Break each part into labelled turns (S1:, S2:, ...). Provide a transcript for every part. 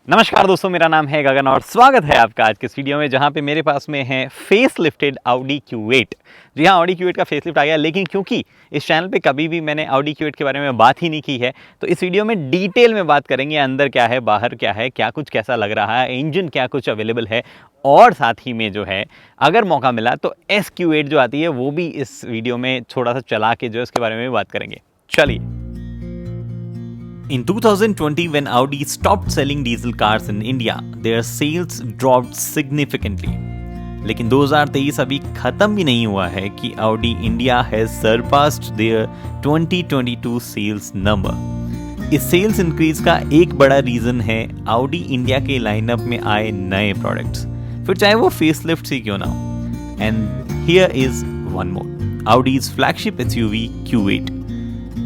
S1: नमस्कार दोस्तों, मेरा नाम है गगन और स्वागत है आपका आज के इस वीडियो में, जहां पे मेरे पास में है फेस लिफ्टेड Audi Q8। जी हाँ, Audi Q8 का फेस लिफ्ट आ गया, लेकिन क्योंकि इस चैनल पे कभी भी मैंने Audi Q8 के बारे में बात ही नहीं की है, तो इस वीडियो में डिटेल में बात करेंगे अंदर क्या है, बाहर क्या है, क्या कुछ कैसा लग रहा है, इंजन क्या कुछ अवेलेबल है, और साथ ही में जो है अगर मौका मिला तो SQ8 जो आती है वो भी इस वीडियो में थोड़ा सा चला के जो है उसके बारे में भी बात करेंगे। चलिए। In 2020, when Audi stopped selling diesel cars in India, their sales dropped significantly. लेकिन 2023 अभी खत्म भी नहीं हुआ है कि Audi India has surpassed their 2022 sales number. इस सेल्स इंक्रीज का एक बड़ा रीजन है Audi India के लाइनअप में आए नए प्रोडक्ट्स, फिर चाहे वो फेसलिफ्ट ही क्यों ना हो। And here is one more, Audi's flagship SUV Q8,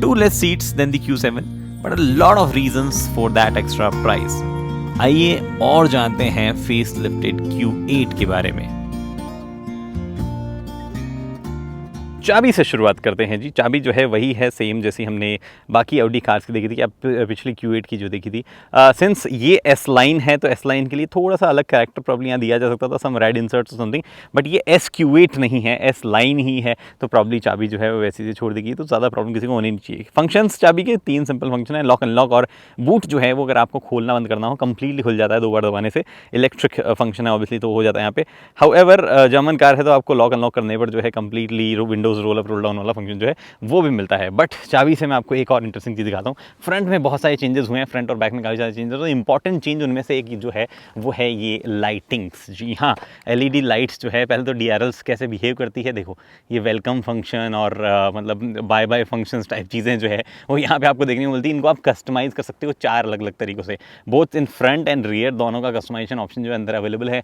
S1: 2 less seats than the Q7, but a lot of reasons for that extra price. आइए और जानते हैं फेस लिफ्टेड Q8 के बारे में। चाबी से शुरुआत करते हैं जी। चाबी जो है वही है सेम जैसी हमने बाकी Audi कार्स की देखी थी, अब पिछली Q8 की जो देखी थी। सिंस ये S लाइन है तो S लाइन के लिए थोड़ा सा अलग कैरेक्टर प्रॉब्लम यहाँ दिया जा सकता था, some red inserts something, but ये SQ8 नहीं है, S लाइन ही है, तो प्रॉब्ली चाबी जो है वो वैसे से छोड़ देगी, तो ज़्यादा प्रॉब्लम किसी को होनी नहीं चाहिए। फंक्शंस चाबी के 3 सिंपल फंक्शन है, लॉक अनलॉक और बूट जो है वो अगर आपको खोलना बंद करना हो कंप्लीटली खुल जाता है 2 बार दबाने से। इलेक्ट्रिक फंक्शन है ऑब्वियसली, तो हो जाता है यहाँ पे। हाउएवर जर्मन कार है तो आपको लॉक अनलॉक करने पर जो है completely Windows roll up roll down वाला फंक्शन जो है वो भी मिलता है। बट चाबी से मैं आपको एक और इंटरेस्टिंग चीज़ दिखाता हूँ। फ्रंट में बहुत सारे चेंजेस हुए हैं, फ्रंट और बैक में काफ़ी सारे चेंजेस, तो इंपॉर्टेंट चेंज उनमें से एक जो है वो है ये लाइटिंग्स। जी हाँ, LED लाइट्स जो है, पहले तो DRLs कैसे बिहेव करती है देखो, ये वेलकम फंक्शन और मतलब बाय बाय फंक्शंस टाइप चीज़ें जो है वो यहाँ पे आपको देखने को मिलती है। इनको आप कस्टमाइज़ कर सकते हो 4 अलग अलग तरीक़ों से, both in front end rear, दोनों का कस्टमाइजेशन ऑप्शन जो है अंदर अवेलेबल है।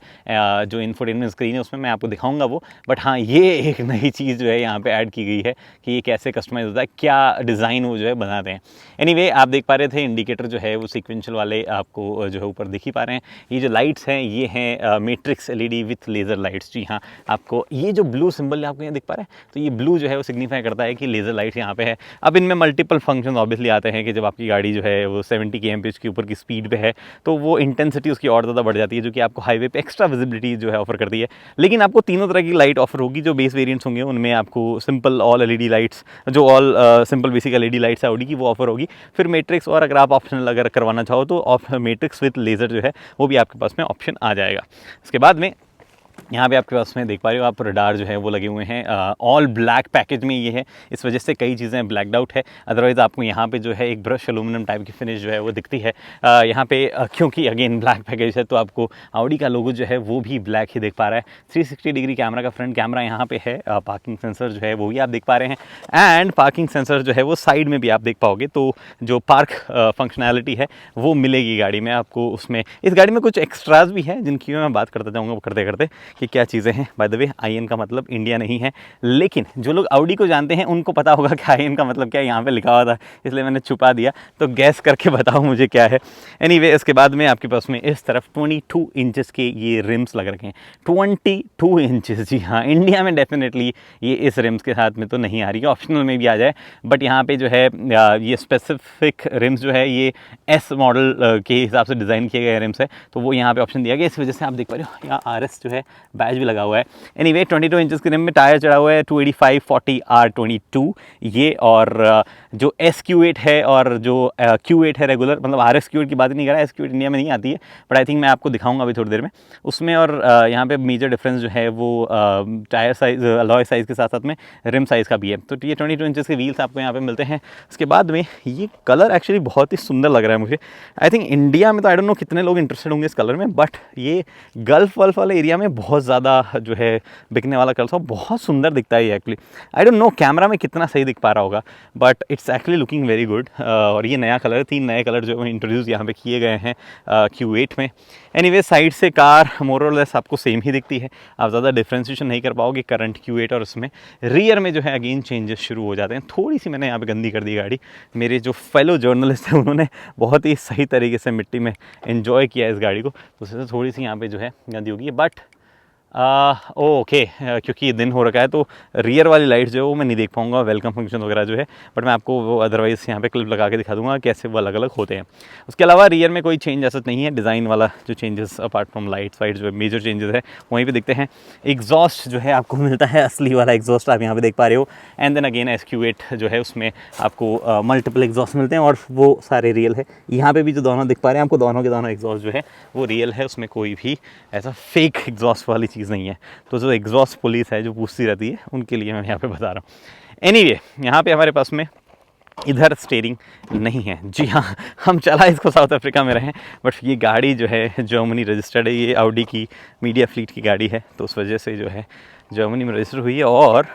S1: जो इन्फोटेनमेंट स्क्रीन है उसमें मैं आपको दिखाऊंगा वो, बट हाँ ये एक नई चीज़ जो है यहाँ पे ऐड की गई है कि ये कैसे कस्टमाइज होता है, क्या डिज़ाइन वो जो है बनाते हैं। एनीवे, आप देख पा रहे थे इंडिकेटर जो है वो सीक्वेंशियल वाले आपको जो है ऊपर दिख ही पा रहे हैं। ये जो लाइट्स हैं ये हैं matrix LED with laser lights. जी हाँ, आपको ये जो ब्लू सिंबल आपको यहाँ दिख पा रहे हैं, तो ये ब्लू जो है वो सिग्निफाई करता है कि लेज़र लाइट्स यहाँ पे है। अब इनमें मल्टीपल फंक्शन ऑब्वियसली आते हैं कि जब आपकी गाड़ी जो है वो 70 kmph के ऊपर की स्पीड पे है तो वो इंटेंसिटी उसकी और ज़्यादा बढ़ जाती है, जो कि आपको हाईवे पे एक्स्ट्रा विजिबिलिटी जो है ऑफर करती है। लेकिन आपको तीनों तरह की लाइट ऑफर होगी। जो बेस वेरिएंट्स होंगे उनमें आपको सिंपल ऑल LED लाइट्स, जो all simple basic LED lights है Audi की, वो ऑफर होगी। फिर मैट्रिक्स, और अगर आप ऑप्शनल अगर करवाना चाहो तो मैट्रिक्स विद लेज़र जो है वो भी आपके पास में ऑप्शन आ जाएगा। इसके बाद में यहाँ पे आपके पास में देख पा रहे हो आप, रडार जो है वो लगे हुए हैं। ऑल ब्लैक पैकेज में ये है, इस वजह से कई चीज़ें ब्लैकड आउट है। अदरवाइज़ आपको यहाँ पे जो है एक ब्रश एलुमिनियम टाइप की फिनिश जो है वो दिखती है। यहाँ पे क्योंकि अगेन ब्लैक पैकेज है तो आपको Audi का लोगो जो है वो भी ब्लैक ही दिख पा रहा है। 360 डिग्री कैमरा का फ्रंट कैमरा यहाँ पे है। पार्किंग सेंसर जो है वो भी आप देख पा रहे हैं, एंड पार्किंग सेंसर जो है वो साइड में भी आप देख पाओगे। तो जो पार्क फंक्शनैलिटी है वो मिलेगी गाड़ी में आपको। उसमें इस गाड़ी में कुछ एक्स्ट्राज भी है जिनकी मैं बात करता जाऊँगा करते करते कि क्या चीज़ें हैं। बाय द वे, IN का मतलब इंडिया नहीं है, लेकिन जो लोग Audi को जानते हैं उनको पता होगा कि IN का मतलब क्या है। यहाँ पे लिखा हुआ था इसलिए मैंने छुपा दिया, तो गैस करके बताओ मुझे क्या है। एनीवे, इसके बाद में आपके पास में इस तरफ 22 इंचेस के ये रिम्स लग रखे हैं। 22 इंचेस, जी हाँ, इंडिया में डेफिनेटली ये इस रिम्स के साथ में तो नहीं आ रही है, ऑप्शनल में भी आ जाए, बट यहाँ पे जो है ये स्पेसिफिक रिम्स जो है ये S मॉडल के हिसाब से डिज़ाइन किए गए रिम्स है, तो वो यहाँ पे ऑप्शन दिया गया। इस वजह से आप देख पा रहे हो यहाँ RS जो है बैच भी लगा हुआ है। एनीवे, 22 इंचेस के रिम में टायर चढ़ा हुआ है 285/40 R22 ये, और जो SQ8 है और जो Q8 है रेगुलर, मतलब RS Q8 की बात नहीं कर रहा है, SQ8 इंडिया में नहीं आती है, बट आई थिंक मैं आपको दिखाऊंगा अभी थोड़ी देर में उसमें। और यहाँ पे मेजर डिफरेंस जो है वो टायर साइज, अलॉय साइज़ के साथ साथ में रिम साइज़ का भी है। तो ये 22 इंचेस के व्हील्स आपको यहाँ पे मिलते हैं। उसके बाद में ये कलर एक्चुअली बहुत ही सुंदर लग रहा है मुझे। आई थिंक इंडिया में तो आई डोंट नो कितने लोग इंटरेस्टेड होंगे इस कलर में, बट ये गल्फ वल्फ वाले एरिया में बहुत ज़्यादा जो है बिकने वाला कलर, बहुत सुंदर दिखता है ये actually. I don't know camera में कितना सही दिख पा रहा होगा, but it's actually looking very good. और ये नया कलर, 3 नए कलर जो इंट्रोड्यूस यहाँ पे किए गए हैं Q8 में। एनीवे, साइड से कार मोर और लेस आपको सेम ही दिखती है, आप ज़्यादा डिफ्रेंशिएशन नहीं कर पाओगे करंट Q8 और उसमें। रियर में जो है अगेन चेंजेस शुरू हो जाते हैं। थोड़ी सी मैंने यहाँ पे गंदी कर दी गाड़ी, मेरे जो फेलो जर्नलिस्ट हैं उन्होंने बहुत ही सही तरीके से मिट्टी में एंजॉय किया इस गाड़ी को, तो उससे थोड़ी सी यहाँ पे जो है गंदी होगी, बट ओके, क्योंकि दिन हो रखा है तो रियर वाली लाइट जो है वो मैं नहीं देख पाऊंगा, वेलकम फंक्शन वगैरह जो है, बट मैं आपको वो अदरवाइज़ यहाँ पे क्लिप लगा के दिखा दूंगा कैसे वो अलग अलग होते हैं। उसके अलावा रियर में कोई चेंज ऐसा नहीं है, डिज़ाइन वाला जो changes apart from lights white जो मेजर चेंजेस है वहीं पे दिखते हैं। एग्जॉस्ट जो है आपको मिलता है, असली वाला एग्जॉस्ट आप यहाँ पे देख पा रहे हो। एंड देन अगेन SQ8 जो है उसमें आपको मल्टीपल एग्जॉस्ट मिलते हैं और वो सारे रियल है। यहाँ पे भी जो दोनों दिख पा रहे हैं आपको, दोनों के दोनों एग्जॉस्ट जो है वो रियल है, उसमें कोई भी ऐसा फेक एग्जॉस्ट वाली चीज़ नहीं है। तो जो एग्जॉस्ट पुलिस है जो पूछती रहती है उनके लिए मैं यहाँ पे बता रहा हूँ। एनीवे, यहाँ पे हमारे पास में इधर स्टीयरिंग नहीं है। जी हाँ, हम चला इसको साउथ अफ्रीका में रहे, बट ये गाड़ी जो है जर्मनी रजिस्टर्ड है, ये ऑडी की मीडिया फ्लीट की गाड़ी है, तो उस वजह से जो है जर्मनी में रजिस्टर हुई है और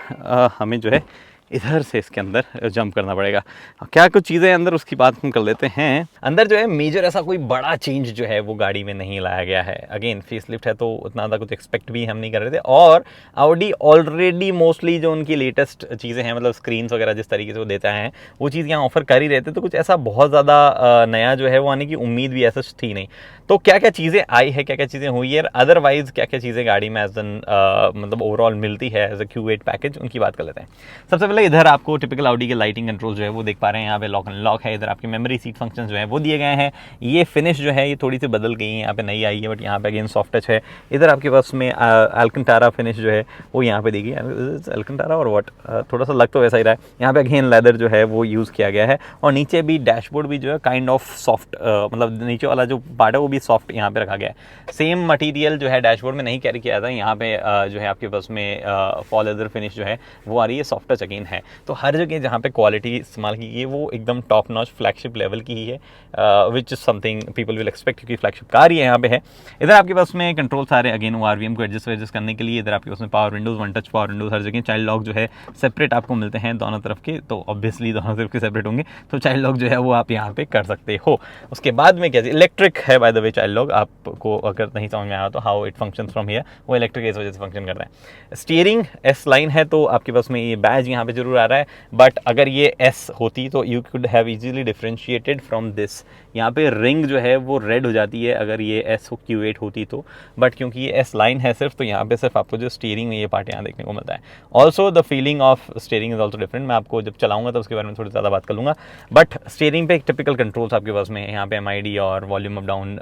S1: हमें जो है इधर से इसके अंदर जंप करना पड़ेगा। क्या कुछ चीज़ें अंदर उसकी बात हम कर लेते हैं। अंदर जो है मेजर ऐसा कोई बड़ा चेंज जो है वो गाड़ी में नहीं लाया गया है। अगेन फेसलिफ्ट है तो उतना ज़्यादा कुछ एक्सपेक्ट भी हम नहीं कर रहे थे, और ऑडी ऑलरेडी मोस्टली जो उनकी लेटेस्ट चीज़ें हैं, मतलब स्क्रीन्स वगैरह जिस तरीके से वो देता है वो चीज़ यहाँ ऑफर कर ही रहते, तो कुछ ऐसा बहुत ज़्यादा नया जो है वो आने की उम्मीद भी ऐसा थी नहीं। तो क्या क्या चीज़ें आई है, क्या क्या चीज़ें हुई है, अदरवाइज क्या क्या चीज़ें गाड़ी में एज एन मतलब ओवरऑल मिलती है एज ए Q8 पैकेज, उनकी बात कर लेते हैं। सबसे पहले इधर आपको टिपिकल ऑडी के लाइटिंग कंट्रोल जो है वो देख पा रहे हैं, यहाँ पे लॉक एंड लॉक है, इधर आपके मेमोरी सीट फंक्शन जो है वो दिए गए हैं। ये फिनिश जो है ये थोड़ी सी बदल गई है, यहाँ पे नई आई है, बट यहाँ पे अगेन सॉफ्ट टच है। इधर आपके पास में अल्कंटारा फिनिश जो है वो यहाँ पे देखिए, अल्कंटारा और व्हाट, थोड़ा सा लग तो वैसा ही रहा है। यहाँ पे अगेन लेदर जो है वो यूज़ किया गया है, और नीचे भी डैशबोर्ड भी जो है काइंड ऑफ सॉफ्ट, मतलब नीचे वाला जो पार्ट है वो भी सॉफ्ट यहाँ पे रखा गया है। सेम मटेरियल जो है डैशबोर्ड में नहीं कैरी किया था, यहाँ पे जो है आपके पास में फॉल लेदर फिनिश जो है वो आ रही है, सॉफ्ट टच अगेन है। तो हर जगह जहाँ पे क्वालिटी इस्तेमाल की गई है वो एकदम टॉप नॉच फ्लैगशिप लेवल की ही है, which is something people will expect, क्योंकि फ्लैगशिप कार ही यहाँ पे है। इधर आपके पास में कंट्रोल सारे अगेन वो RVM को एडजस्ट करने के लिए, इधर आपके पास में power windows, one touch power windows हर जगह। चाइल्ड लॉक जो है सेपरेट आपको मिलते हैं दोनों तरफ के, तो ऑब्वियसली दोनों तरफ के सेपरेट होंगे, तो चाइल्ड लॉक जो है वो आप यहाँ पे कर सकते हो। उसके बाद में क्या इलेक्ट्रिक है by the way child lock, आपको अगर नहीं समझ में आया तो how it functions from here, वो इलेक्ट्रिक इस वजह से फंक्शन करता है। स्टीयरिंग S लाइन है तो आपके पास में ये बैज यहाँ पे जरूर आ रहा है, बट अगर ये S होती तो you could have easily differentiated from this. यहाँ पे रिंग जो है वो रेड हो जाती है अगर ये S Q8 होती तो, बट क्योंकि ये S लाइन है सिर्फ, तो यहाँ पे सिर्फ आपको जो स्टीयरिंग में ये पार्ट यहाँ देखने को मिलता है। Also the feeling of steering is also different, मैं आपको जब चलाऊंगा तो उसके बारे में थोड़ी ज़्यादा बात कर लूँगा। बट स्टीयरिंग पे एक टिपिकल कंट्रोल्स आपके पास में यहाँ पे MID और वॉल्यूम अप डाउन,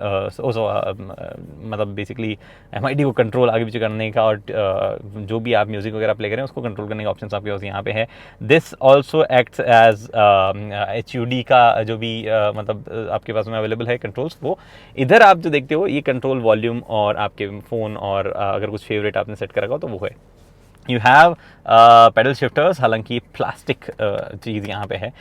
S1: मतलब बेसिकली MID को कंट्रोल आगे पीछे करने का, और जो भी आप म्यूजिक वगैरह प्ले करें उसको कंट्रोल करने का ऑप्शन आपके पास यहाँ पे है। This also acts as HUD का जो भी मतलब आपके पास में अवेलेबल है कंट्रोल्स, वो इधर आप जो देखते हो ये कंट्रोल वॉल्यूम और आपके फ़ोन और अगर कुछ फेवरेट आपने सेट कर रखा हो तो वो है। यू हैव पेडल शिफ्टर्स, हालांकि प्लास्टिक चीज़ यहाँ पे है,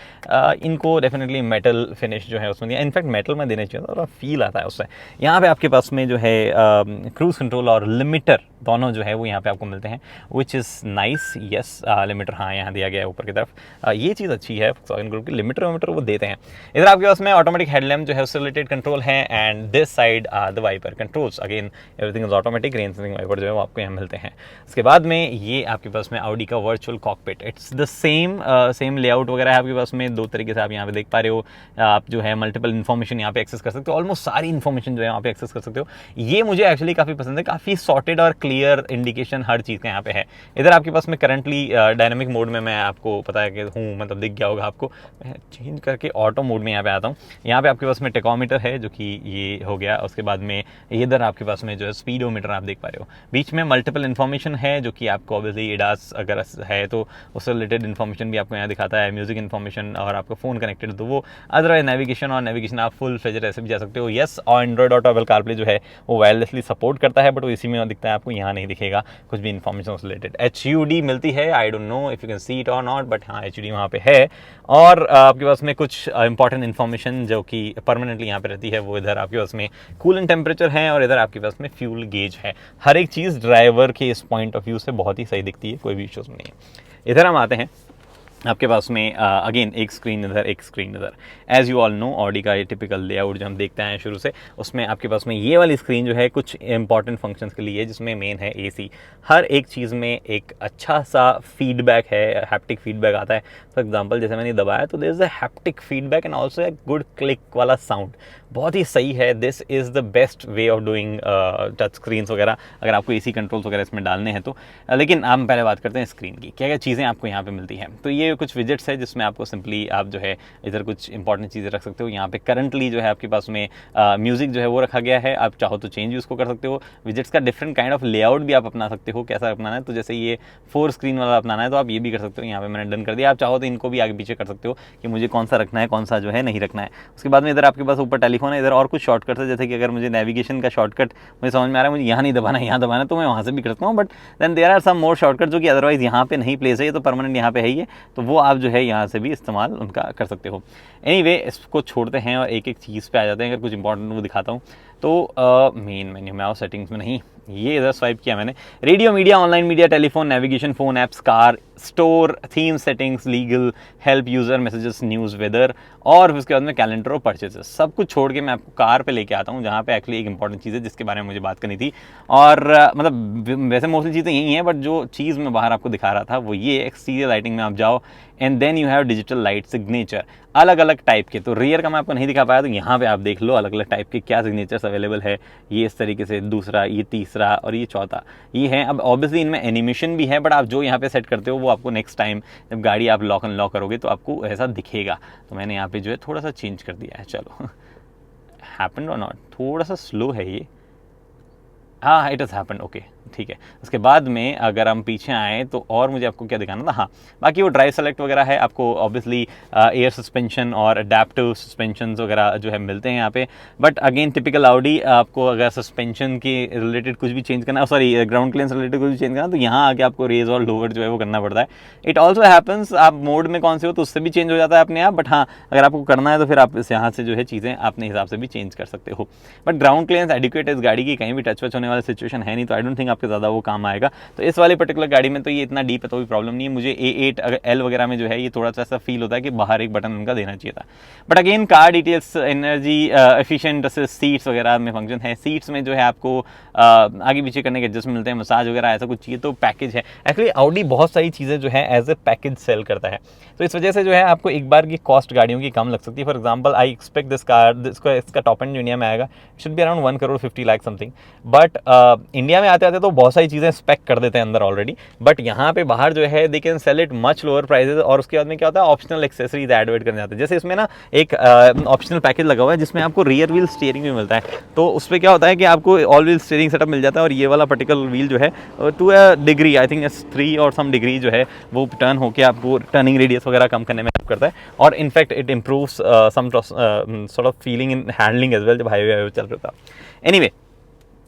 S1: इनको डेफिनेटली मेटल फिनिश जो है उसमें दिया, इनफैक्ट मेटल में देना चाहिए, थोड़ा फील आता है उससे। यहाँ पे आपके पास में जो है क्रूज कंट्रोल और लिमिटर दोनों जो है वो यहाँ पे आपको मिलते हैं, which is nice. Yes, limiter हाँ यहाँ दिया गया है ऊपर की तरफ, ये चीज़ अच्छी है Volkswagen ग्रुप की, लिमिटर वो देते हैं। इधर आपके पास में ऑटोमेटिक हेडलैम्प जो है उससे रिलेटेड कंट्रोल है, and this side the wiper controls, again everything is automatic, rain sensing wiper जो है वो आपको यहाँ मिलते हैं। उसके बाद में ये आपके पास में ऑडी का virtual cockpit, it's the same layout वगैरह है आपके पास में, दो तरीके से आप यहाँ पे देख पा रहे हो। आप जो है मल्टीपल इन्फॉर्मेशन यहाँ पे एक्सेस कर सकते हो, ऑलमोस्ट सारी इन्फॉर्मेशन जो है यहाँ पे एक्सेस कर सकते हो। ये मुझे एक्चुअली काफ़ी पसंद है, काफ़ी सॉर्टेड और क्लियर इंडिकेशन हर चीज़ का यहाँ पे है। इधर आपके पास में करंटली डायनेमिक मोड में मैं आपको पता है कि हूँ, मतलब दिख गया होगा आपको, मैं चेंज करके ऑटो मोड में यहाँ पे आता हूँ। यहाँ पे आपके पास में टेकोमीटर है जो कि ये हो गया, उसके बाद में इधर आपके पास में जो है स्पीडोमीटर आप देख पा रहे हो, बीच में मल्टीपल इन्फॉर्मेशन है जो कि आपको ऑब्वियसली एडास अगर है तो उससे रिलेटेड इन्फॉर्मेशन भी आपको यहाँ दिखाता है, म्यूजिक इन्फॉर्मेशन और आपका फ़ोन कनेक्टेड तो वो, अदरवाइज नेविगेशन और नेविगेशन आप फुल फ्लेजेड ऐसे भी जा सकते हो। यस, और एंड्रॉइड ऑटो एप्पल कारप्ले जो है वो वायरलेसली सपोर्ट करता है, बट वो इसी में दिखता है आपको, यहाँ नहीं दिखेगा कुछ भी इन्फॉर्मेशन से रिलेटेड। HUD मिलती है, I don't know if you can see it और नॉट, बट हाँ HUD वहाँ पे है। और आपके पास में कुछ इंपॉर्टेंट इन्फॉर्मेशन जो कि परमानेंटली यहाँ पे रहती है, वो इधर आपके पास में कूलेंट टेम्परेचर है, और इधर आपके पास में फ्यूल गेज है। हर एक चीज़ ड्राइवर के इस पॉइंट ऑफ व्यू से बहुत ही सही दिखती है, कोई भी इश्यूज नहीं है। इधर हम आते हैं आपके पास में अगेन एक स्क्रीन इधर एक स्क्रीन इधर। As you all know Audi का ये टिपिकल लेआउट जो हम देखते हैं शुरू से, उसमें आपके पास में ये वाली स्क्रीन जो है कुछ इंपॉर्टेंट फंक्शंस के लिए, जिसमें मेन है एसी। हर एक चीज़ में एक अच्छा सा फीडबैक है, हैप्टिक फीडबैक आता है। फॉर एग्जांपल जैसे मैंने दबाया तो there is a haptic feedback and also a good click वाला साउंड, बहुत ही सही है। This is the best way of doing touch screens वगैरह, अगर आपको एसी कंट्रोल्स वगैरह इसमें डालने हैं तो। लेकिन हम पहले बात करते हैं स्क्रीन की, क्या क्या चीज़ें आपको यहाँ पे मिलती हैं। तो ये कुछ विजेट्स है जिसमें आपको सिंपली आप जो है इधर कुछ इंपॉर्टेंट चीज़ें रख सकते हो। यहाँ पे करंटली जो है आपके पास में म्यूजिक जो है वो रखा गया है, आप चाहो तो चेंज भी उसको कर सकते हो। विजेट्स का डिफरेंट काइंड ऑफ लेआउट भी आप अपना सकते हो, कैसा अपनाना है। तो जैसे ये 4 स्क्रीन वाला अपनाना है तो आप ये भी कर सकते हो, यहाँ पे मैंने डन कर दिया। आप चाहो तो इनको भी आगे पीछे कर सकते हो कि मुझे कौन सा रखना है कौन सा जो है नहीं रखना है। उसके बाद में इधर आपके पास ऊपर टेलीफोन है, इधर और कुछ शॉर्टकट है, जैसे कि अगर मुझे नेविगेशन का शॉर्टकट मुझे समझ में आ रहा है मुझे यहाँ नहीं दबाना है यहाँ दबाना है तो मैं वहाँ से भी कर सकता हूँ। But then there are some more shortcut जो कि अदरवाइज यहाँ पे नहीं प्लेस है, ये तो परमानेंट यहाँ पे है ही है, तो वो आप जो है यहाँ से भी इस्तेमाल उनका कर सकते हो। एनीवे इसको छोड़ते हैं और एक एक चीज़ पे आ जाते हैं। अगर कुछ इंपॉर्टेंट वो दिखाता हूँ तो मेन मेन्यू में आओ, सेटिंग्स में नहीं, ये इधर स्वाइप किया मैंने। Radio, media, online media, telephone, navigation, phone apps, car, store, theme settings, legal, help, user messages, news, weather, और उसके बाद में कैलेंडर और परचेजेस। सब कुछ छोड़ के मैं आपको कार पे लेके आता हूँ, जहाँ पे एक्चुअली एक इंपॉर्टेंट चीज़ है जिसके बारे में मुझे बात करनी थी। और मतलब वैसे मोस्टली चीज़ें यही हैं, बट जो चीज़ मैं बाहर आपको दिखा रहा था वो ये एक्सटीरियर लाइटिंग में आप जाओ and then you have digital light signature, अलग अलग टाइप के। तो रियर का मैं आपको नहीं दिखा पाया, तो यहाँ पे आप देख लो अलग अलग टाइप के क्या सिग्नेचर्स अवेलेबल है। ये इस तरीके से, दूसरा, ये तीसरा और ये चौथा, ये है। अब ऑब्वियसली इनमें एनिमेशन भी है, बट आप जो यहाँ पे सेट करते हो वो आपको नेक्स्ट टाइम जब गाड़ी आप लॉक अनलॉक करोगे तो आपको ऐसा दिखेगा। तो मैंने यहाँ पे जो है थोड़ा सा चेंज कर दिया है। चलो हैपेंड और नॉट, थोड़ा सा स्लो है ये, हाँ इट हैज़ हैपेंड, ओके ठीक है। उसके बाद में अगर हम पीछे आए तो और मुझे आपको क्या दिखाना था, हाँ बाकी वो ड्राइव सेलेक्ट वगैरह है। आपको ऑब्वियसली एयर सस्पेंशन और अडेप्टिव सस्पेंशन वगैरह जो है मिलते हैं यहाँ पे। बट अगेन टिपिकल ऑडी, आपको अगर सस्पेंशन के रिलेटेड कुछ भी चेंज करना, सॉरी ग्राउंड क्लियरेंस रिलेटेड कुछ भी चेंज करना, तो यहाँ आके आपको रेज और लोअर जो है वो करना पड़ता है। इट ऑल्सो हैपन्स आप मोड में कौन से हो तो उससे भी चेंज हो जाता है अपने आप। बट हाँ अगर आपको करना है तो फिर आप इस यहाँ से जो है चीज़ें अपने हिसाब से भी चेंज कर सकते हो। बट ग्राउंड क्लियरेंस एडिक्वेट इस गाड़ी की, कहीं भी टच वच होने वाली सिचुएशन है नहीं, तो आई डोंट थिंक आपके ज़्यादा वो काम आएगा। तो इस वाली पर्टिकुलर गाड़ी में तो ये इतना डीप है तो भी प्रॉब्लम नहीं है। मुझे A8 अगर L वगैरह में जो है ये थोड़ा सा ऐसा फील होता है कि बाहर एक बटन उनका देना चाहिए था। But again car details, energy efficient seats वगैरह में फंक्शन है। सीट्स में जो है आपको आगे पीछे करने के एडजस्ट मिलते हैं, मसाज वगैरह ऐसा कुछ चाहिए तो पैकेज है। एक्चुअली ऑडी बहुत सारी चीज़ें जो है एज ए पैकेज सेल करता है, तो इस वजह से जो है आपको एक बार की कॉस्ट गाड़ियों की कम लग सकती है। For example I expect this car, इसका टॉप एंड जो इंडिया में आएगा should be around 1,50,00,000 something. But India में आते आते तो बहुत सारी चीज़ें स्पेक कर देते हैं अंदर ऑलरेडी, बट यहाँ पे बाहर जो है they can sell it much lower prices. और उसके बाद में क्या होता है, ऑप्शनल एक्सेसरीज ऐड वेड करने जाते हैं। जैसे इसमें ना एक ऑप्शनल पैकेज लगा हुआ है जिसमें आपको रियर व्हील स्टीयरिंग भी मिलता है। तो उस पर क्या होता है कि आपको ऑल व्हील स्टीयरिंग सेटअप मिल जाता है, और ये वाला पर्टिकुलर व्हील जो है to a degree, I think 3 और सम डिग्री जो है वो टर्न होकर आपको टर्निंग रेडियस वगैरह कम करने में हेल्प करता है। और in fact it improves some sort of feeling in handling as well जब हाईवे चल रहा था। एनीवे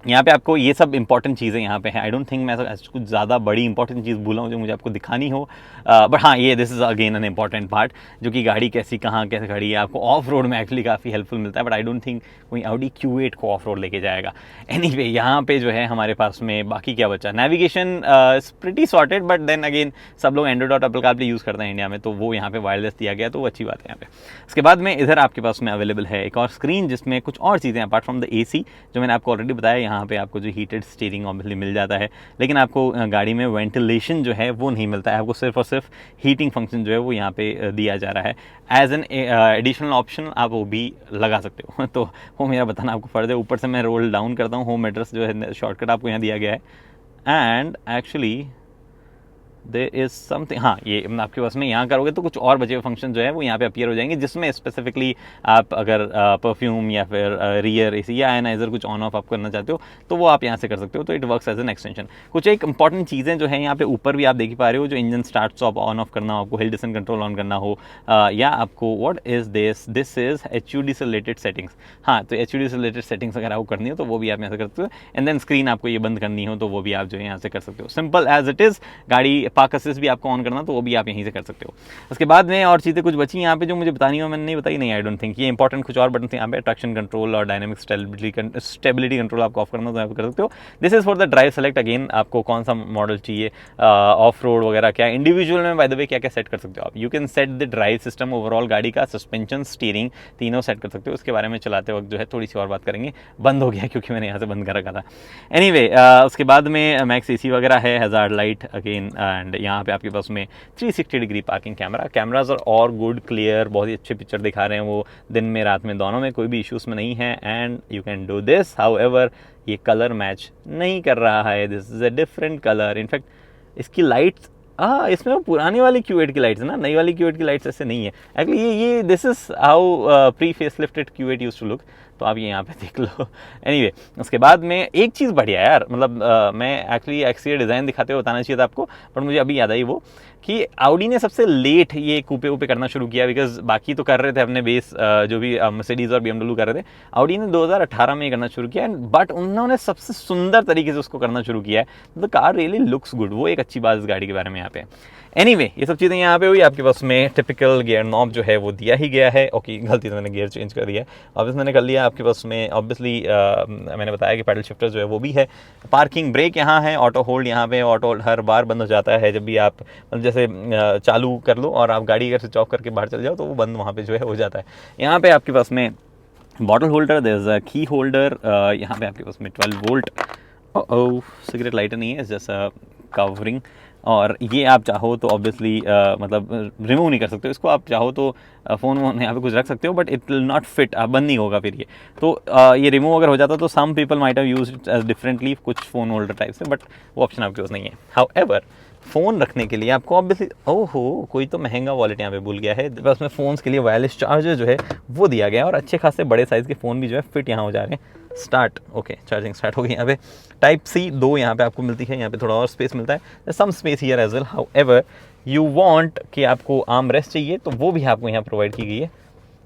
S1: यहाँ पे आपको ये सब इंपॉर्टेंट चीज़ें यहाँ पे हैं। आई डोंट थिंक मैं कुछ ज़्यादा बड़ी इंपॉर्टेंट चीज़ भूला हूँ जो मुझे आपको दिखानी हो। बट हाँ ये this is again an important part, जो कि गाड़ी कैसी कहाँ कैसे खड़ी है आपको ऑफ रोड में एक्चुअली काफ़ी हेल्पफुल मिलता है। बट आई डोंट थिंक कोई ऑडी Q8 को ऑफ रोड लेके जाएगा। एनीवे यहाँ पे जो है हमारे पास में बाकी क्या बचा, navigation is pretty sorted, but then again सब लोग एंड्रॉइड और एप्पल कारप्ले यूज़ करते हैं इंडिया में, तो वो यहाँ पे वायरलेस दिया गया तो वो अच्छी बात है यहाँ पे। उसके बाद में इधर आपके पास में अवेलेबल है एक और स्क्रीन जिसमें कुछ और चीज़ें अपार्ट फ्रॉम द AC, जो मैंने आपको ऑलरेडी बताया। यहाँ पे आपको जो हीटेड स्टीयरिंग ऑब्वियसली मिल जाता है, लेकिन आपको गाड़ी में वेंटिलेशन जो है वो नहीं मिलता है। आपको सिर्फ और सिर्फ हीटिंग फंक्शन जो है वो यहाँ पे दिया जा रहा है एज एन एडिशनल ऑप्शन, आप वो भी लगा सकते हो। तो वो मेरा बताना आपको फ़र्ज है। ऊपर से मैं रोल डाउन करता हूँ, होम एड्रेस जो है शॉर्टकट आपको यहाँ दिया गया है। And actually there is something, हाँ ये आपके पास में यहाँ करोगे तो कुछ और बचे हुए फंक्शन जो है वो यहाँ पे अपीयर हो जाएंगे, जिसमें स्पेसिफिकली आप अगर परफ्यूम या फिर रियर AC या आयनाइजर कुछ ऑन ऑफ आप करना चाहते हो तो वो आप यहाँ से कर सकते हो। तो it works as an extension. कुछ एक इंपॉर्टेंट चीज़ें जो है यहाँ पे ऊपर भी आप देख ही पा रहे हो, जो engine start stop on off करना हो, आपको हिल डिसेंट कंट्रोल ऑन करना हो, या आपको what is this is HUD से रिलेटेड सेटिंग्स। हाँ तो HUD से रिलेटेड सेटिंग्स अगर आपको करनी हो तो वो भी आप यहाँ से करते हो। एंड देन स्क्रीन आपको ये बंद करनी हो तो वो भी आप जो है यहाँ से कर सकते हो। Simple as it is. गाड़ी पार्क असिस्ट भी आपको ऑन करना तो वो भी आप यहीं से कर सकते हो। उसके बाद में और चीज़ें कुछ बची यहाँ पे जो मुझे बतानी हो, मैंने नहीं बताई नहीं, आई डोंट थिंक। ये इंपॉर्टेंट कुछ और बटन थे यहाँ पे, ट्रैक्शन कंट्रोल और डायनामिक स्टेबिलिटी कंट्रोल आपको ऑफ करना तो यहाँ पे कर सकते हो। This is for the drive select, again आपको कौन सा मॉडल चाहिए, ऑफ रोड वगैरह क्या, इंडिविजुअल में बाय द वे क्या क्या सेट कर सकते हो आप। You can set the drive system, overall गाड़ी का सस्पेंशन, स्टीयरिंग, तीनों सेट कर सकते हो। उसके बारे में चलाते वक्त जो है थोड़ी सी और बात करेंगे। बंद हो गया क्योंकि मैंने यहाँ से बंद कर रखा था। एनीवे, उसके बाद में मैक्स एसी वगैरह है, हैजार्ड लाइट अगेन, एंड यहाँ पे आपके पास में 360 डिग्री पार्किंग कैमरा। कैमराज और गुड क्लियर, बहुत ही अच्छे पिक्चर दिखा रहे हैं वो, दिन में रात में दोनों में, कोई भी इश्यूज में नहीं है। And you can do this, however ये कलर मैच नहीं कर रहा है, this is a different colour. In fact इसकी लाइट्स, इसमें वो पुरानी वाली Q8 की लाइट्स है ना, नई वाली Q8 की लाइट्स ऐसे नहीं है एक्चुअली। ये this is how pre facelifted Q8 used to look, तो आप ये यहाँ पे देख लो। एनीवे, उसके बाद में एक चीज़ बढ़िया यार, मतलब मैं एक्चुअली एक्सटीरियर डिज़ाइन दिखाते हुए बताना चाहिए था आपको, पर मुझे अभी याद आई वो कि Audi ने सबसे लेट ये कूपे ऊपे करना शुरू किया, बिकॉज बाकी तो कर रहे थे अपने बेस, जो भी मर्सिडीज और BMW कर रहे थे, Audi ने 2018 में करना शुरू किया, बट उन्होंने सबसे सुंदर तरीके से उसको करना शुरू किया है। The car really looks good, वो एक अच्छी बात इस गाड़ी के बारे में यहाँ पे। एनीवे, ये सब चीज़ें यहाँ पे हुई। आपके पास में टिपिकल गियर नॉब जो है वो दिया ही गया है। ओके, गलती से मैंने गियर चेंज कर दिया है, ऑब्वियसली मैंने कर लिया। आपके पास में ऑब्वियसली मैंने बताया कि पैडल शिफ्टर जो है वो भी है, पार्किंग ब्रेक यहाँ है, ऑटो होल्ड यहाँ पे, ऑटो होल्ड हर बार बंद हो जाता है जब भी आप मतलब जैसे चालू कर लो और आप गाड़ी अगर स्विच ऑफ करके बाहर चले जाओ तो वो बंद वहाँ पे जो है हो जाता है। यहाँ पे आपके पास में bottle holder, there is a key holder, यहाँ पे आपके पास में 12 वोल्ट, सिगरेट लाइटर नहीं है, जस्ट कवरिंग। और ये आप चाहो तो ऑब्वियसली मतलब रिमूव नहीं कर सकते हो इसको, आप चाहो तो फ़ोन वोन यहाँ पे कुछ रख सकते हो, but it will not fit, बंद नहीं होगा फिर ये। तो ये रिमूव अगर हो जाता तो some people might have used it as differently, कुछ फ़ोन होल्डर टाइप से, बट वो ऑप्शन आपके पास नहीं है। हाउएवर, फ़ोन रखने के लिए आपको ऑब्वियसली, ओहो कोई तो महंगा वॉलेट यहाँ पे भूल गया है, बस में फ़ोन्स के लिए वायरलेस चार्जर जो है वो दिया गया है, और अच्छे खासे बड़े साइज़ के फ़ोन भी जो है फिट यहाँ हो जा रहे हैं। स्टार्ट, ओके, चार्जिंग स्टार्ट हो गई। यहाँ पे टाइप सी 2 यहाँ पे आपको मिलती है, यहाँ पे थोड़ा और स्पेस मिलता है, some space here as well. However you want कि आपको आर्म रेस्ट चाहिए तो वो भी आपको यहाँ प्रोवाइड की गई है,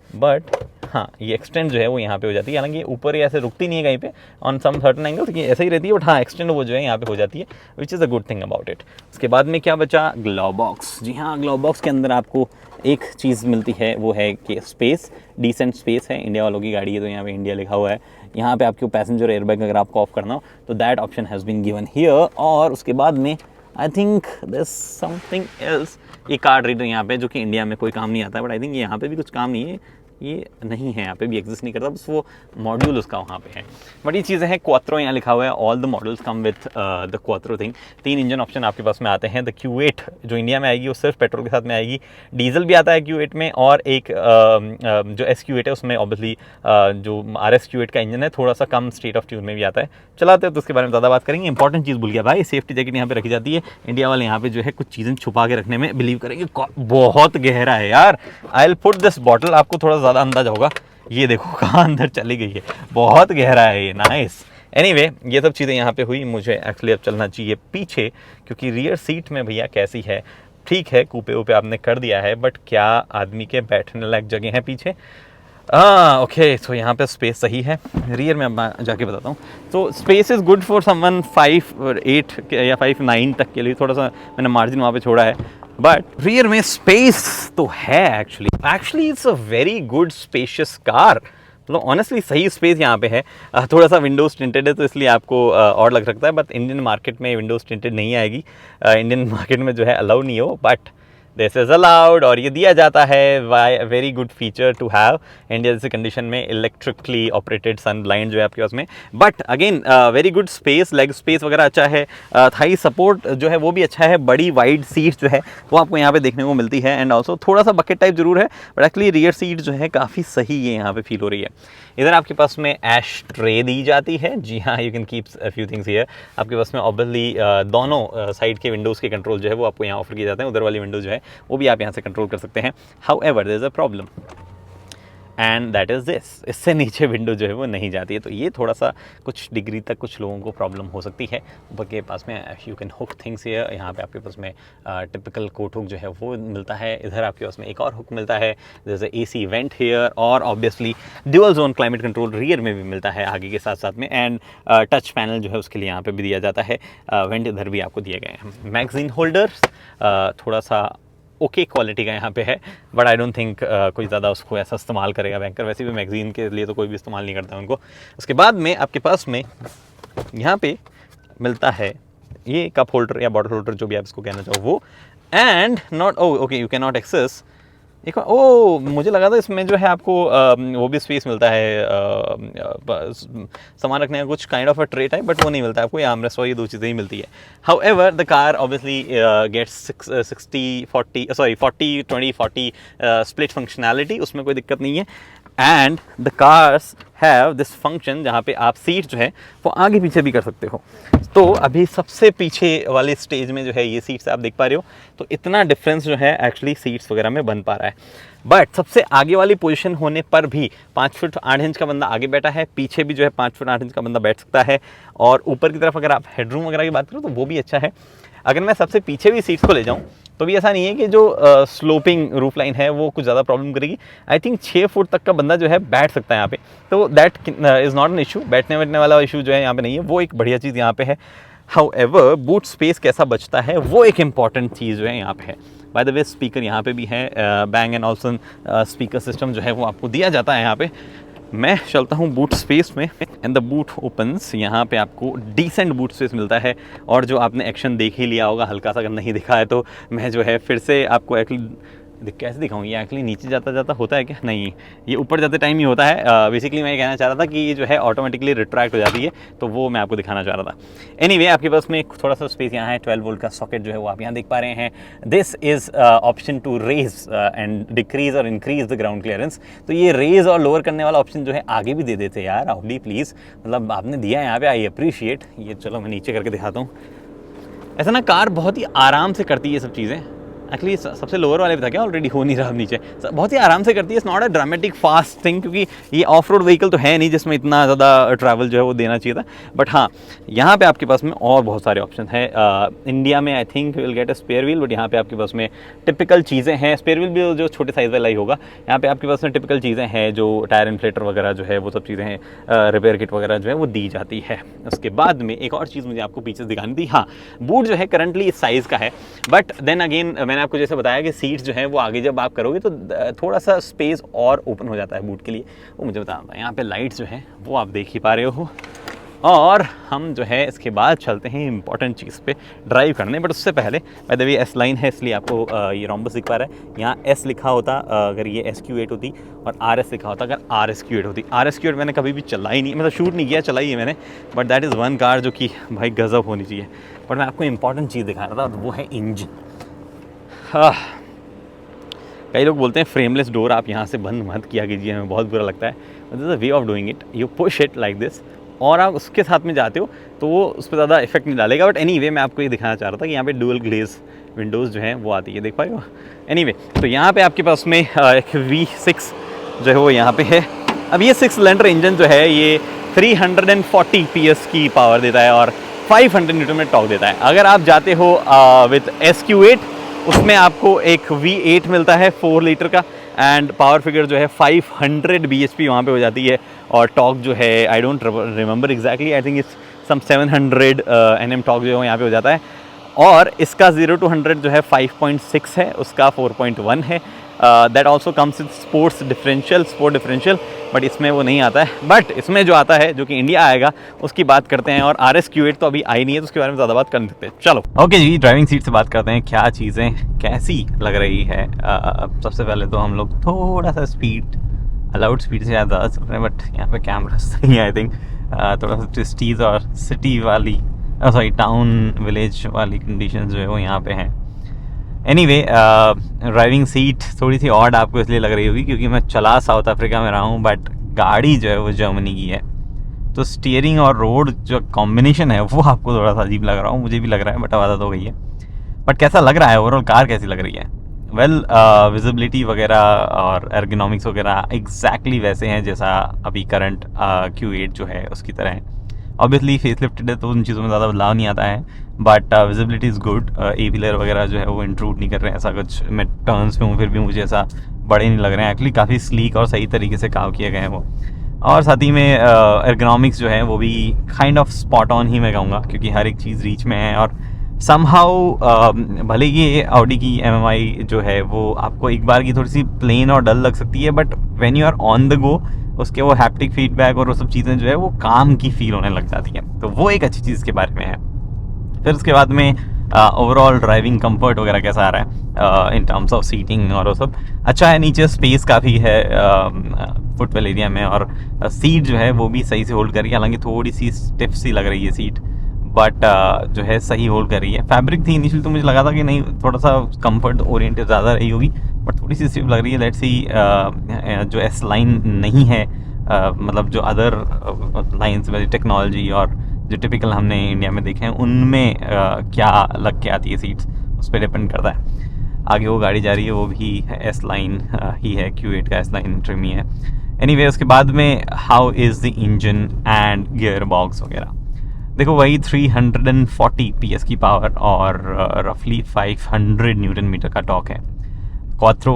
S1: बट हाँ ये एक्सटेंड जो है वो यहाँ पे हो जाती है, हालांकि ये ऊपर ही ऐसे रुकती नहीं है कहीं पे ऑन सम सर्टेन एंगल, तो ये ऐसे ही रहती है, बट हाँ एक्सटेंड वो जो है यहाँ पे हो जाती है, which is a good thing about it. उसके बाद में क्या बचा, ग्लोव बॉक्स। जी हाँ, ग्लोव बॉक्स के अंदर आपको एक चीज़ मिलती है, वो है कि स्पेस, डिसेंट स्पेस है। इंडिया वालों की गाड़ी है तो यहाँ पे इंडिया लिखा हुआ है। यहाँ पे आपको पैसेंजर एयरबैग अगर आपको ऑफ करना हो तो that option has been given here. और उसके बाद में I think this something else, ये कार्ड रीडर यहाँ पे जो कि इंडिया में कोई काम नहीं आता है, बट आई थिंक यहाँ पे भी कुछ काम नहीं है, ये नहीं है यहाँ पे भी एग्जिस्ट नहीं करता, बस वो मॉड्यूल उसका वहाँ पे है। बट ये चीज़ें हैं, क्वात्रो यहाँ लिखा हुआ है, all the models come with the quattro thing. 3 engine option आपके पास में आते हैं। द Q8 जो इंडिया में आएगी वो सिर्फ पेट्रोल के साथ में आएगी, डीजल भी आता है Q8 में, और एक जो SQ8 है उसमें ऑब्वियसली जो RS Q8 का इंजन है थोड़ा सा कम स्टेट ऑफ ट्यून में भी आता है। चलाते हैं तो उसके बारे में ज़्यादा बात करेंगे। इंपॉर्टेंट चीज़ भूल गया भाई, सेफ्टी जैकेट यहाँ पे रखी जाती है। इंडिया वाले यहाँ पे जो है कुछ चीज़ें छुपा के रखने में बिलीव करेंगे, बहुत गहरा है यार। I will put this bottle, आपको थोड़ा ज़्यादा अंदाजा होगा, ये देखो कहाँ अंदर चली गई है, बहुत गहरा है ये, नाइस। एनीवे, ये सब चीज़ें यहाँ पे हुई। मुझे एक्चुअली अब चलना चाहिए पीछे, क्योंकि रियर सीट में भैया कैसी है, ठीक है कूपे ऊपे आपने कर दिया है, बट क्या आदमी के बैठने लायक जगह है पीछे? ओके, सो यहाँ पे स्पेस सही है। रियर में अब जाके बताता हूँ। तो space is good for someone 5'8" या 5'9" तक के लिए, थोड़ा सा मैंने मार्जिन वहाँ पे छोड़ा है, बट रियर में स्पेस तो है actually it's a very good spacious car. मतलब ऑनेस्टली सही स्पेस यहाँ पे है। थोड़ा सा विंडोज टिंटेड है तो इसलिए आपको और लग सकता है, बट इंडियन मार्केट में विंडोज टिंटेड नहीं आएगी, इंडियन मार्केट में जो है अलाउ नहीं हो, बट दिस इज अलाउड, और ये दिया जाता है। Very good feature to have India जैसे कंडीशन में, इलेक्ट्रिकली ऑपरेटेड सन ब्लाइंड जो है आपके पास में, but again very good space, leg space वगैरह अच्छा है, थाई सपोर्ट जो है वो भी अच्छा है, बड़ी वाइड सीट जो है वो आपको यहाँ पे देखने को मिलती है, एंड ऑल्सो थोड़ा सा बकेट टाइप जरूर है, बट एक्चुअली रियर सीट जो है काफ़ी सही है यहाँ पे फील हो रही है। इधर आपके पास में ऐश ट्रे दी जाती है, जी हाँ, you can keep a few things here. आपके पास में ऑब्वियसली दोनों साइड के विंडोज़ के कंट्रोल जो है वो आपको यहाँ ऑफर किए जाते हैं, उधर वाली विंडो जो है वो भी आप यहाँ से कंट्रोल कर सकते हैं। However there is a problem, and that is this, इससे नीचे विंडो जो है वो नहीं जाती है। तो ये थोड़ा सा कुछ डिग्री तक कुछ लोगों को प्रॉब्लम हो सकती है। ऊपर के पास में you can hook things here, यहाँ पे आपके पास में टिपिकल कोट हुक जो है वो मिलता है। इधर आपके पास में एक और हुक मिलता है, there is a AC vent here, और obviously dual zone climate control rear में भी मिलता है आगे के साथ साथ में, एंड टच पैनल जो है उसके लिए यहाँ पे भी दिया जाता है। वेंट इधर भी आपको दिए गए हैं। मैगजीन होल्डर्स थोड़ा सा ओके क्वालिटी का यहाँ पे है, बट आई डोंट थिंक कोई ज़्यादा उसको ऐसा इस्तेमाल करेगा बैंकर। वैसे भी मैगजीन के लिए तो कोई भी इस्तेमाल नहीं करता उनको। उसके बाद में आपके पास में यहाँ पे मिलता है ये कप होल्डर या बॉटल होल्डर, जो भी आप इसको कहना चाहो वो, and not okay you can not access. एक मुझे लगा था इसमें जो है आपको वो भी स्पेस मिलता है सामान रखने का, कुछ kind of a tray type, but वो नहीं मिलता आपको। ये आर्मरेस्ट और ये दो चीज़ें ही मिलती है। However the car obviously gets 40-20-40 split functionality, उसमें कोई दिक्कत नहीं है। And the cars have this function जहाँ पे आप सीट जो है वो आगे पीछे भी कर सकते हो। तो अभी सबसे पीछे वाले स्टेज में जो है ये सीट्स आप देख पा रहे हो, तो इतना डिफरेंस जो है एक्चुअली सीट्स वगैरह में बन पा रहा है। बट सबसे आगे वाली पोजीशन होने पर भी 5 फुट 8 इंच का बंदा आगे बैठा है, पीछे भी जो है 5 फुट 8 इंच का बंदा बैठ सकता है, और ऊपर की तरफ अगर आप हेडरूम वगैरह की बात करो तो वो भी अच्छा है। अगर मैं सबसे पीछे भी सीट्स को ले जाऊँ तो भी ऐसा नहीं है कि जो स्लोपिंग रूफ लाइन है वो कुछ ज़्यादा प्रॉब्लम करेगी। आई थिंक 6 फुट तक का बंदा जो है बैठ सकता है यहाँ पे, तो that is not an issue. बैठने बैठने वाला इशू जो है यहाँ पे नहीं है, वो एक बढ़िया चीज़ यहाँ पे है। हाउएवर बूट स्पेस कैसा बचता है वो एक इंपॉर्टेंट चीज़ जो है यहाँ पे है। बाय द वे स्पीकर यहाँ पे भी है, bang and Olson speaker system जो है वो आपको दिया जाता है यहाँ पे। मैं चलता हूँ बूट स्पेस में, एंड द बूट ओपन्स। यहाँ पे आपको डिसेंट बूट स्पेस मिलता है, और जो आपने एक्शन देख ही लिया होगा हल्का सा, अगर नहीं दिखा है तो मैं जो है फिर से आपको कैसे दिखाऊँ। ये एक्चुअली नीचे जाता जाता होता है क्या? नहीं, ये ऊपर जाते टाइम ही होता है। बेसिकली मैं ये कहना चाह रहा था कि ये जो है ऑटोमेटिकली रिट्रैक्ट हो जाती है, तो वो मैं आपको दिखाना चाह रहा था। एनीवे आपके पास में थोड़ा सा स्पेस यहाँ है, 12 वोल्ट का सॉकेट जो है वो आप यहाँ देख पा रहे हैं। This is option to raise and decrease और इंक्रीज द ग्राउंड क्लियरेंस। तो ये रेज और लोअर करने वाला ऑप्शन जो है आगे भी दे देते यार, ऑडी प्लीज़, मतलब आपने दिया है यहाँ पे, आई अप्रिशिएट। ये चलो मैं नीचे करके दिखाता हूँ। ऐसा ना कार बहुत ही आराम से करती है ये सब चीज़ें। एक्चुअली सबसे लोअर वाले भी था क्या, ऑलरेडी हो नहीं रहा अब नीचे, बहुत ही आराम से करती है। It's not a dramatic fast thing, क्योंकि ये ऑफ रोड व्हीकल तो है नहीं जिसमें इतना ज़्यादा ट्रैवल जो है वो देना चाहिए था। बट हाँ, यहाँ पे आपके पास में और बहुत सारे ऑप्शन है। इंडिया में I think will get a spare wheel, but यहाँ पे आपके पास में टिपिकल चीज़ें हैं। स्पेयर व्हील भी जो छोटे साइज़ वाला ही होगा। यहाँ पे आपके पास में टिपिकल चीज़ें हैं, जो टायर इन्फ्लेटर वगैरह जो है वो सब चीज़ें हैं, रिपेयर किट वगैरह जो है वो दी जाती है। उसके बाद में एक और चीज़ मुझे आपको पीछे दिखानी थी। हाँ, बूट जो है करंटली इस साइज़ का है, बट देन अगेन मैंने आपको जैसे बताया कि सीट्स जो है वो आगे जब आप करोगे तो थोड़ा सा स्पेस और ओपन हो जाता है बूट के लिए, वो मुझे बताना था। यहाँ पे लाइट्स जो है वो आप देख ही पा रहे हो, और हम जो है इसके बाद चलते हैं इंपॉर्टेंट चीज़ पे ड्राइव करने। बट उससे पहले by the way S line है, इसलिए आपको ये रोम्बस दिख पा रहा है। यहाँ एस लिखा होता अगर ये SQ8 होती, और RS लिखा होता अगर RSQ8 होती। RSQ8 मैंने कभी भी चला ही नहीं, मतलब शूट नहीं किया, चलाई है मैंने, but that is one car जो कि भाई गज़ब होनी चाहिए। बट मैं आपको इंपॉर्टेंट चीज़ दिखा रहा था, और वो है इंजन। कई लोग बोलते हैं फ्रेमलेस डोर आप यहाँ से बंद मत किया कीजिए, हमें बहुत बुरा लगता है। This is a way of doing it, you push it like this, और आप उसके साथ में जाते हो तो वो उस पर ज़्यादा इफेक्ट नहीं डालेगा। बट एनीवे मैं आपको ये दिखाना चाह रहा था कि यहाँ पे डुअल ग्लेज विंडोज़ जो हैं वो आती है, देख पाए हो। एनीवे तो यहाँ पे आपके पास में एक V6 जो है वो यहाँ पे है। अब ये 6 सिलेंडर इंजन जो है ये 340 PS की पावर देता है, और 500 न्यूटन में टॉर्क देता है। अगर आप जाते हो विद SQ8, उसमें आपको एक V8 मिलता है 4 लीटर का, एंड पावर फिगर जो है 500 bhp वहाँ पे हो जाती है, और टॉर्क जो है I don't remember exactly, I think it's some 700 Nm torque जो है यहाँ पे हो जाता है। और इसका 0 to 100 जो है 5.6 है, उसका 4.1 है। That also comes with sport differential, but इसमें वो नहीं आता है। बट इसमें जो आता है, जो कि इंडिया आएगा, उसकी बात करते हैं। और RSQ8 तो अभी आई नहीं है, तो उसके बारे में ज़्यादा बात कर नहीं सकते। चलो ओके जी, ड्राइविंग सीट से बात करते हैं, क्या चीज़ें कैसी लग रही है। सबसे पहले तो हम लोग थोड़ा सा स्पीड, अलाउड स्पीड से ज़्यादा चल रहे हैं, बट यहाँ पे कैमरा सही है आई थिंक। थोड़ा सा ट्विस्टीज़ और सिटी वाली टाउन विलेज वाली कंडीशन जो है वो यहाँ पे हैं। एनीवे ड्राइविंग सीट थोड़ी सी ऑड आपको इसलिए लग रही होगी क्योंकि मैं चला साउथ अफ्रीका में रहा हूँ, बट गाड़ी जो है वो जर्मनी की है, तो स्टीयरिंग और रोड जो कॉम्बिनेशन है वो आपको थोड़ा सा अजीब लग रहा हो, मुझे भी लग रहा है, बट अब आदत हो गई है। बट कैसा लग रहा है ओवरऑल, कार कैसी लग रही है? वेल विजिबिलिटी वगैरह और एर्गोनॉमिक्स वगैरह एग्जैक्टली वैसे हैं जैसा अभी करंट Q8 जो है उसकी तरह है। ऑब्वियसली फेस लिफ्टेड है तो उन चीज़ों में ज़्यादा बदलाव नहीं आता है, but visibility is good. A wheeler वगैरह जो है वो इंट्रूड नहीं कर रहे हैं ऐसा कुछ। मैं टर्न्स पे हूँ फिर भी मुझे ऐसा बड़े नहीं लग रहे हैं, एक्चुअली काफ़ी स्लीक और सही तरीके से काम किए गए हैं वो। और साथ ही में एर्गोनॉमिक्स जो है वो भी काइंड ऑफ स्पॉट ऑन ही मैं कहूँगा, क्योंकि हर एक चीज़ रीच में है। और समहाउ भले ये ऑडी की MMI जो है वो आपको एक बार की थोड़ी सी प्लेन और डल लग सकती है, but when you are on the go उसके वो हैप्टिक फीडबैक और वो सब चीज़ें जो है वो काम की फील होने लग जाती हैं, तो वो एक अच्छी चीज़ के बारे में है। फिर उसके बाद में ओवरऑल ड्राइविंग कंफर्ट वगैरह कैसा आ रहा है इन टर्म्स ऑफ सीटिंग और वो सब अच्छा है। नीचे स्पेस काफ़ी है फुटवेल एरिया में, और सीट जो है वो भी सही से होल्ड कर रही है, हालांकि थोड़ी सी स्टिफ सी लग रही है सीट, बट जो है सही होल्ड कर रही है। फैब्रिक थी इनिशियली तो मुझे लगा था कि नहीं थोड़ा सा कंफर्ट ओरिएंटेड ज़्यादा रही होगी, बट थोड़ी सी स्टिफ लग रही है। लेट्स सी जो S लाइन नहीं है मतलब जो अदर लाइन्स में टेक्नोलॉजी और जो टिपिकल हमने इंडिया में देखे हैं उनमें क्या लग के आती है सीट्स, उस पर डिपेंड करता है। आगे वो गाड़ी जा रही है वो भी S लाइन ही है, Q8 का S लाइन ट्रिम ही है। एनीवे उसके बाद में how is the engine and gear box वगैरह, देखो वही 340 PS की पावर और रफली 500 न्यूटन मीटर का टॉर्क है। क्वात्रो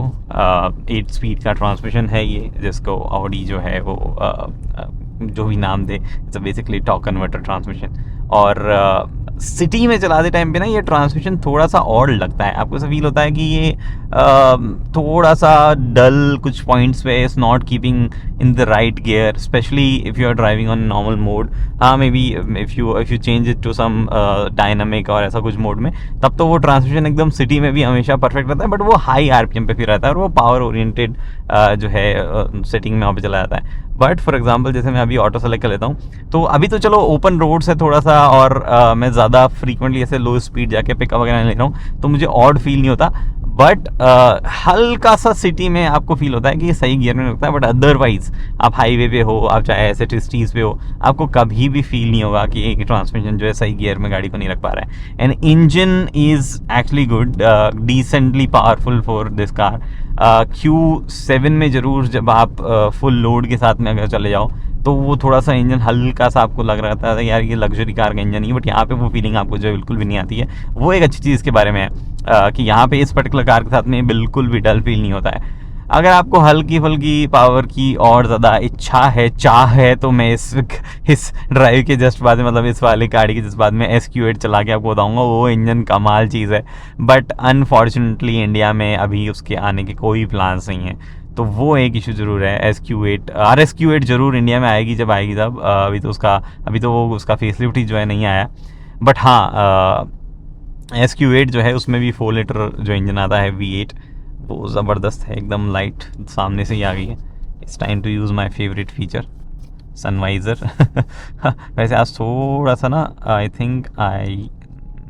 S1: 8 स्पीड का ट्रांसमिशन है ये, जिसको ऑडी जो है वो जो भी नाम दे, it's basically torque converter transmission. और सिटी में चलाते टाइम पे ना ये ट्रांसमिशन थोड़ा सा और लगता है, आपको ऐसा फील होता है कि ये थोड़ा सा डल कुछ पॉइंट्स पे, is not keeping in the right gear, specially if you are driving on normal mode. हाँ maybe if you change it to some dynamic और ऐसा कुछ मोड में, तब तो वो ट्रांसमिशन एकदम सिटी में भी हमेशा परफेक्ट रहता है, बट वो हाई RPM पे फिर रहता है और वो पावर ओरिएंटेड जो है सेटिंग में वहाँ पे चला जाता है। बट फॉर एग्जांपल जैसे मैं अभी ऑटो सेलेक्ट कर लेता हूँ, तो अभी तो चलो ओपन रोड्स है थोड़ा सा, और मैं ज़्यादा फ्रीक्वेंटली ऐसे लो स्पीड जाके पिकअप वगैरह ले रहा हूँ तो मुझे ऑड फील नहीं होता, बट हल्का सा सिटी में आपको फील होता है कि ये सही गियर में लगता है। बट अदरवाइज आप हाईवे पे हो, आप चाहे ऐसे सिटीज़ पे हो, आपको कभी भी फील नहीं होगा कि एक ट्रांसमिशन जो है सही गियर में गाड़ी को नहीं रख पा रहा है। And engine is actually good, decently powerful for this car. Q7 में ज़रूर जब आप फुल लोड के साथ में अगर चले जाओ तो वो थोड़ा सा इंजन हल्का सा आपको लग रहा था यार ये लग्जरी कार का इंजन नहीं, बट यहाँ पे वो फीलिंग आपको जो बिल्कुल भी नहीं आती है। वो एक अच्छी चीज़ के बारे में है कि यहाँ पे इस पर्टिकुलर कार के साथ में बिल्कुल भी डल फील नहीं होता है। अगर आपको हल्की फुल्की पावर की और ज़्यादा इच्छा है, चाह है, तो मैं इस ड्राइव के जस्ट बाद में, मतलब इस वाली गाड़ी के जस्ट बाद में SQ8 चला के आपको बताऊंगा। वो इंजन कमाल चीज़ है, बट अनफॉर्चुनेटली इंडिया में अभी उसके आने के कोई प्लान्स नहीं है, तो वो एक इशू ज़रूर है। RSQ8 ज़रूर इंडिया में आएगी, जब आएगी तब। अभी तो वो उसका फेसलिफ्ट ही जो है नहीं आया, बट हाँ SQ8 जो है उसमें भी 4 लीटर जो इंजन आता है V8, वो ज़बरदस्त है एकदम। लाइट सामने से ही आ गई है। It's time to use my favourite feature, sun visor. वैसे आज थोड़ा सा ना I think I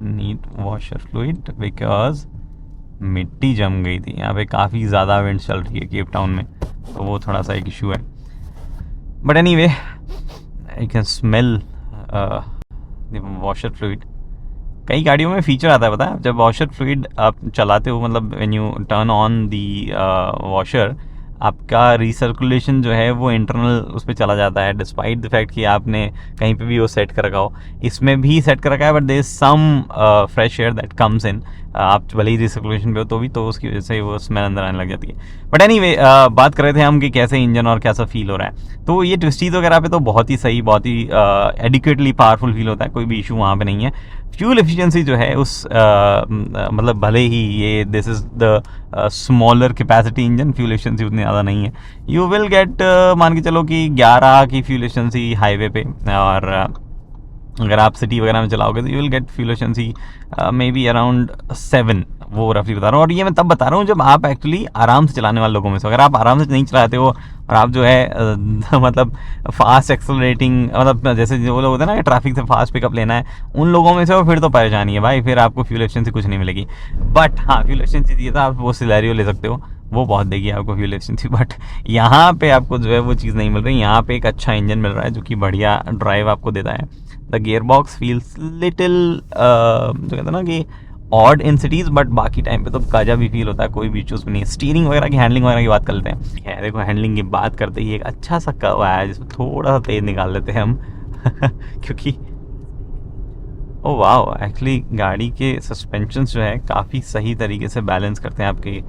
S1: need washer fluid because मिट्टी जम गई थी। यहाँ पे काफ़ी ज़्यादा विंड चल रही है केप टाउन में, तो वो थोड़ा सा एक इशू है। But anyway I can smell washer fluid. कई गाड़ियों में फीचर आता है पता है, जब वॉशर फ्लूइड आप चलाते हो, मतलब when U turn on the washer, आपका रिसर्कुलेशन जो है वो इंटरनल उस पर चला जाता है, डिस्पाइट द फैक्ट कि आपने कहीं पे भी वो सेट कर रखा हो। इसमें भी सेट कर रखा है, but there is some fresh air that comes in. आप भले ही रिसर्कुलेशन पे हो तो भी, तो उसकी वजह से वो स्मेल अंदर आने लग जाती है। बट एनीवे बात कर रहे थे हम कि कैसे इंजन और कैसा फील हो रहा है, तो ये ट्विस्टीज वगैरह पे तो बहुत ही सही, बहुत ही एडिक्वेटली पावरफुल फील होता है, कोई भी इशू वहाँ पे नहीं है। फ्यूल एफिशिएंसी जो है उस मतलब भले ही ये this is the smaller capacity engine, fuel efficiency उतनी ज़्यादा नहीं है। यू विल गेट मान के चलो कि 11 की फ्यूल एफिशिएंसी हाईवे पे, और अगर आप सिटी वगैरह में चलाओगे तो you will get fuel efficiency may be around 7, वो रफली बता रहा हूँ। और ये मैं तब बता रहा हूँ जब आप एक्चुअली आराम से चलाने वाले लोगों में से, अगर आप आराम से नहीं चलाते हो और आप जो है मतलब फास्ट एक्सेलरेटिंग, मतलब जैसे वो लोग होते हैं ना ट्रैफिक से फास्ट पिकअप लेना है, उन लोगों में से हो, फिर तो परेशानी है भाई, फिर आपको फ्यूल एफिशिएंसी कुछ नहीं मिलेगी। बट हाँ, फ्यूल एफिशिएंसी दिए तो आप वो सिलेरियो ले सकते हो, वो बहुत देगी आपको फ्यूल एफिशिएंसी। बट यहाँ पे आपको जो है वो चीज़ नहीं मिल रही। यहाँ पे एक अच्छा इंजन मिल रहा है जो कि बढ़िया ड्राइव आपको देता है। The gear box feels little जो कहते हैं ना कि ऑड इन सिटीज़, बट बाकी टाइम पे तो गाजा भी फील होता है, कोई भी इश्यूज नहीं है। स्टीयरिंग वगैरह की, हैंडलिंग वगैरह की बात कर लेते हैं। देखो हैंडलिंग की बात करते ही एक अच्छा सा कर्व आया है जिसमें थोड़ा सा तेज निकाल लेते हैं हम क्योंकि ओ वाह, एक्चुअली गाड़ी के सस्पेंशन जो है काफ़ी सही तरीके से बैलेंस करते हैं आपके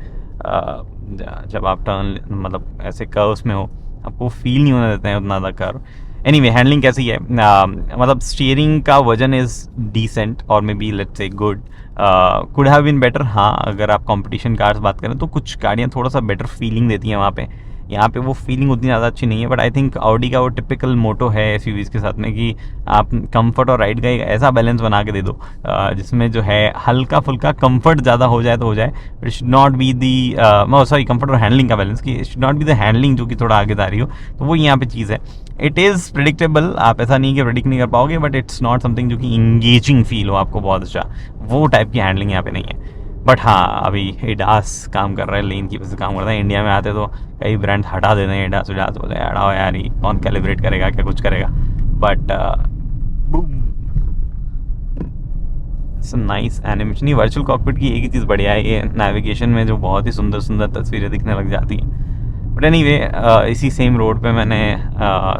S1: जब आप टर्न मतलब ऐसे कर्व्स में हो, आपको फील नहीं होने देते हैं उतना ज़्यादा कर्व। एनीवे हैंडलिंग कैसी है, मतलब स्टीयरिंग का वजन इज़ डिसेंट और maybe let's say good, could have been better. हाँ, अगर आप कंपटीशन कार्स बात करें तो कुछ गाड़ियाँ थोड़ा सा बेटर फीलिंग देती हैं वहाँ पे, यहाँ पे वो फीलिंग उतनी ज़्यादा अच्छी नहीं है। बट आई थिंक ऑडी का वो टिपिकल मोटो है एसयूवीज़ के साथ में कि आप कंफर्ट और राइड का एक ऐसा बैलेंस बना के दे दो जिसमें जो है हल्का फुल्का कंफर्ट ज़्यादा हो जाए तो हो जाए, but it should not be the sorry comfort और हैंडलिंग का बैलेंस, कि it should not be the handling जो कि थोड़ा आगे जा रही हो। तो वो यहाँ पे चीज़ है। इट इज़ प्रिडिक्टेबल, आप ऐसा नहीं कि प्रिडिक्ट नहीं कर पाओगे, बट इट्स नॉट समथिंग जो कि इंगेजिंग फील हो आपको बहुत अच्छा, वो टाइप की हैंडलिंग यहाँ पे नहीं है। बट हाँ, अभी एडास काम कर रहा है, लेन की वजह से काम करता है। इंडिया में आते तो कई ब्रांड हटा देते हैं एडास उडास, बोले हटाओ यार, ये कौन कैलिब्रेट करेगा, क्या कुछ करेगा। But nice animation. Virtual cockpit की एक ही चीज़ बढ़िया है, ये नेविगेशन में जो बहुत ही सुंदर सुंदर तस्वीरें दिखने लग जाती हैं। बट एनीवे इसी सेम रोड पे मैंने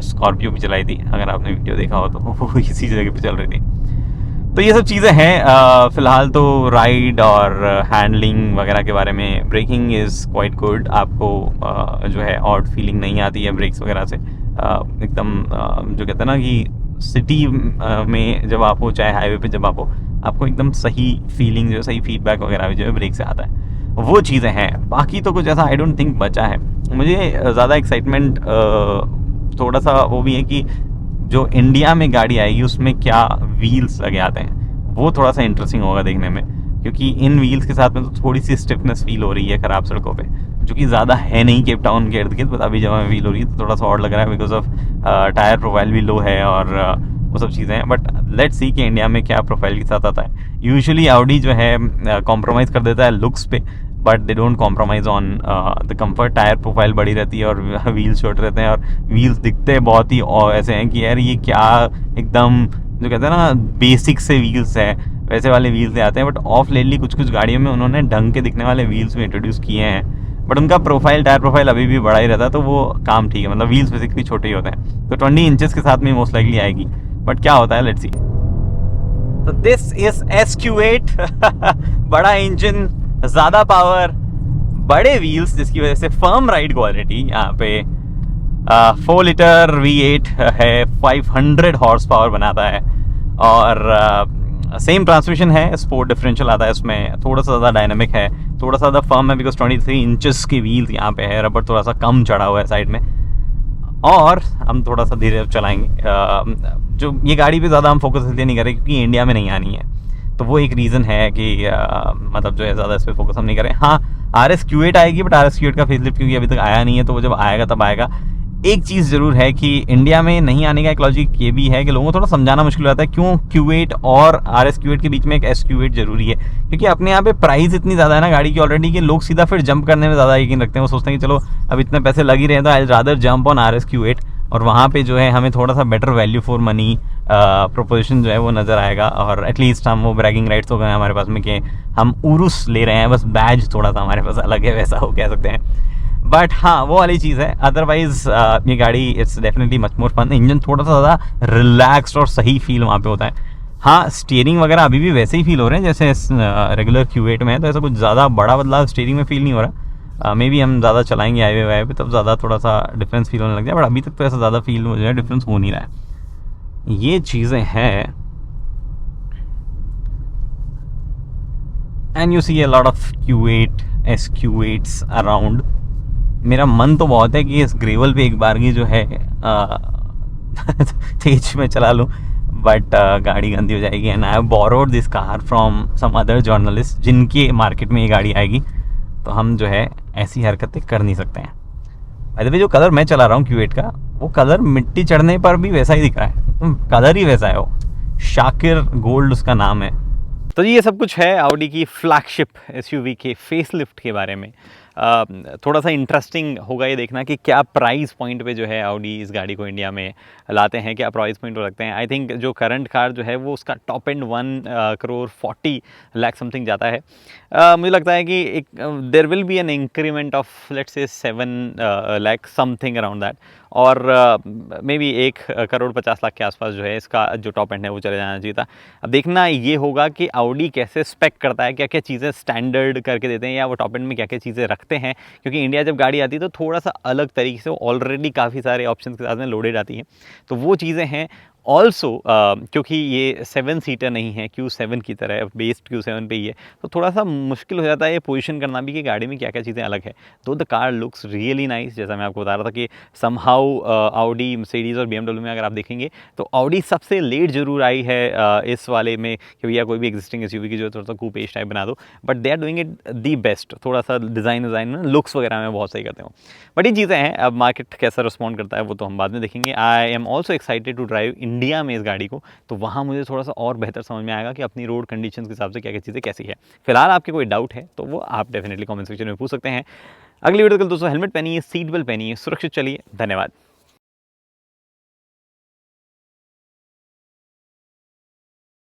S1: स्कॉर्पियो भी चलाई थी, अगर आपने वीडियो देखा हो तो वो इसी जगह पे चल रही थी। तो ये सब चीज़ें हैं फ़िलहाल तो राइड और हैंडलिंग वगैरह के बारे में। ब्रेकिंग इज़ क्वाइट गुड, आपको जो है ऑड फीलिंग नहीं आती है ब्रेक्स वगैरह से। एकदम जो कहते हैं ना कि सिटी में जब आप हो, चाहे हाईवे पे जब आप हो, आपको एकदम सही फीलिंग जो सही फीडबैक वगैरह भी जो है ब्रेक से आता है, वो चीज़ें हैं। बाकी तो कुछ ऐसा आई डोंट थिंक बचा है। मुझे ज़्यादा एक्साइटमेंट थोड़ा सा वो भी है कि जो इंडिया में गाड़ी आएगी उसमें क्या व्हील्स लगे आते हैं, वो थोड़ा सा इंटरेस्टिंग होगा देखने में, क्योंकि इन व्हील्स के साथ में तो थोड़ी सी स्टिफनेस फील हो रही है ख़राब सड़कों पे, जो कि ज़्यादा है नहीं केप टाउन के इर्द गिर्द, बट अभी जब हमें फील हो रही है तो थोड़ा सा और लग रहा है बिकॉज ऑफ टायर प्रोफाइल भी लो है और वो सब चीज़ें हैं। बट लेट्स सी कि इंडिया में क्या प्रोफाइल के साथ आता है। यूजुअली ऑडी जो है कॉम्प्रोमाइज़ कर देता है लुक्स पे, but they don't compromise on the comfort. Tyre profile बड़ी रहती है और व्हील्स छोटे रहते हैं, और व्हील्स दिखते बहुत ही ऐसे हैं कि यार ये क्या एकदम जो कहते हैं ना बेसिक से व्हील्स है, वैसे वाले व्हील्स ले आते हैं। बट ऑफ लेटली कुछ कुछ गाड़ियों में उन्होंने ढंग के दिखने वाले व्हील्स भी इंट्रोड्यूस किए हैं, बट उनका प्रोफाइल टायर प्रोफाइल अभी भी बड़ा ही रहता है, तो वो काम ठीक है। मतलब व्हील्स बेसिकली छोटे ही होते हैं, तो 20 इंचेस के साथ में मोस्ट लाइकली आएगी, बट क्या होता है लेट्स सी। तो दिस इज SQ8 बड़ा इंजन, ज़्यादा पावर, बड़े व्हील्स, जिसकी वजह से फर्म राइड क्वालिटी यहाँ पे 4 लीटर V8 है, 500 हॉर्स पावर बनाता है, और सेम ट्रांसमिशन है, स्पोर्ट डिफरेंशियल आता है इसमें, थोड़ा सा ज़्यादा डायनामिक है, थोड़ा सा ज़्यादा फर्म है बिकॉज 23 इंचेस की व्हील्स यहाँ पे है, रबर थोड़ा सा कम चढ़ा हुआ है साइड में, और हम थोड़ा सा धीरे चलाएंगे। जो ये गाड़ी पे ज़्यादा हम फोकस इसलिए नहीं करें क्योंकि इंडिया में नहीं आनी है, तो वो एक रीज़न है कि मतलब जो है ज़्यादा इस पर फोकस हम नहीं करें। हाँ, RS-Q8 आएगी, बट RS-Q8 का फेसलिफ्ट क्योंकि अभी तक आया नहीं है, तो वो जब आएगा तब आएगा। एक चीज़ ज़रूर है कि इंडिया में नहीं आने का एक लॉजिक ये भी है कि लोगों को थोड़ा समझाना मुश्किल हो जाता है क्यों Q8 और RS-Q8 के बीच में एक SQ8 जरूरी है, क्योंकि अपने यहाँ पे प्राइस इतनी ज़्यादा है ना गाड़ी की ऑलरेडी, कि लोग सीधा फिर जंप करने में ज़्यादा यकीन रखते हैं। वो सोचते हैं कि चलो अब इतने पैसे लग ही रहे हैं तो I rather jump on RS-Q8, और वहाँ पे जो है हमें थोड़ा सा better value for money proposition जो है वो नज़र आएगा, और एटलीस्ट हम वो ब्रैगिंग राइट्स हो गए हमारे पास में कि हम उरुस ले रहे हैं, बस बैज थोड़ा सा हमारे पास अलग है, वैसा हो कह सकते हैं। बट हाँ, वो वाली चीज़ है। अदरवाइज ये गाड़ी it's definitely much more fun. Engine थोड़ा सा ज़्यादा रिलैक्स्ड और सही फील वहाँ पे होता है। हाँ, स्टीयरिंग वगैरह अभी भी वैसे ही फील हो रहे हैं जैसे रेगुलर Q8 में है, तो ऐसा कुछ ज़्यादा बड़ा बदलाव स्टीयरिंग में फील नहीं हो रहा। मे बी हम ज़्यादा चलाएंगे हाईवे पे तब ज़्यादा थोड़ा सा डिफरेंस फील होने लग जाए, बट अभी तक तो ऐसा ज़्यादा फील हो जाए डिफरेंस हो नहीं रहा है। ये चीज़ें हैं, and you see a lot of Q8 SQ8s around. मेरा मन तो बहुत है कि इस ग्रेवल पे एक बार की जो है तेज में चला लूँ, बट गाड़ी गंदी हो जाएगी। And I have borrowed this car from some other journalist जिनके मार्केट में ये गाड़ी आएगी, तो हम जो है ऐसी हरकतें कर नहीं सकते हैं। बाय द वे, जो कलर मैं चला रहा हूँ Q8 का, वो कलर मिट्टी चढ़ने पर भी वैसा ही दिख रहा है, कलर ही वैसा है, वो शाकिर गोल्ड उसका नाम है। तो ये सब कुछ है ऑडी की फ्लैगशिप SUV के फेसलिफ्ट के बारे में। थोड़ा सा इंटरेस्टिंग होगा ये देखना कि क्या प्राइस पॉइंट पे जो है ऑडी इस गाड़ी को इंडिया में लाते हैं, क्या प्राइस पॉइंट रखते हैं। आई थिंक जो करंट कार जो है वो उसका top end 1 crore 40 lakh something जाता है। मुझे लगता है कि एक there will be an increment of let's say 7 lakh something around that, और मे बी 1 करोड़ 50 लाख के आसपास जो है इसका जो टॉप एंड है वो चले जाना चाहिए था। अब देखना ये होगा कि ऑडी कैसे स्पेक करता है, क्या क्या चीज़ें स्टैंडर्ड करके देते हैं या वो टॉप एंड में क्या क्या चीज़ें रखते हैं, क्योंकि इंडिया जब गाड़ी आती है तो थोड़ा सा अलग तरीके से ऑलरेडी काफ़ी सारे ऑप्शन के साथ में लोडेड आती हैं, तो वो चीज़ें हैं। ऑल्सो क्योंकि ये 7 सीटर नहीं है Q7 की तरह, बेस्ड Q7 पे ही है, तो थोड़ा सा मुश्किल हो जाता है ये पोजीशन करना भी कि गाड़ी में क्या क्या चीज़ें अलग है। तो the car looks really nice, जैसा मैं आपको बता रहा था कि समहाउ ऑडी, मर्सिडीज़ और BMW में अगर आप देखेंगे तो ऑडी सबसे लेट जरूर आई है इस वाले में कि भैया कोई भी एग्जिस्टिंग SUV की जो थोड़ा सा कूपेश टाइप बना दो, but they are doing it the best. थोड़ा सा डिज़ाइन में लुक्स वगैरह में बहुत सही करते हो, बट ये चीज़ें हैं। अब मार्केट कैसा रिस्पॉन्ड करता है वो तो हम बाद में देखेंगे। I am also excited to drive India में इस गाड़ी को, तो वहाँ मुझे थोड़ा सा और बेहतर समझ में आएगा कि अपनी रोड कंडीशन के हिसाब से क्या क्या चीज़ें कैसी है। फिलहाल आपके कोई डाउट है तो वो आप डेफिनेटली कमेंट सेक्शन में पूछ सकते हैं। अगली वीडियो तक दोस्तों हेलमेट पहनिए, सीट बेल्ट पहनिए, सुरक्षित चलिए। धन्यवाद।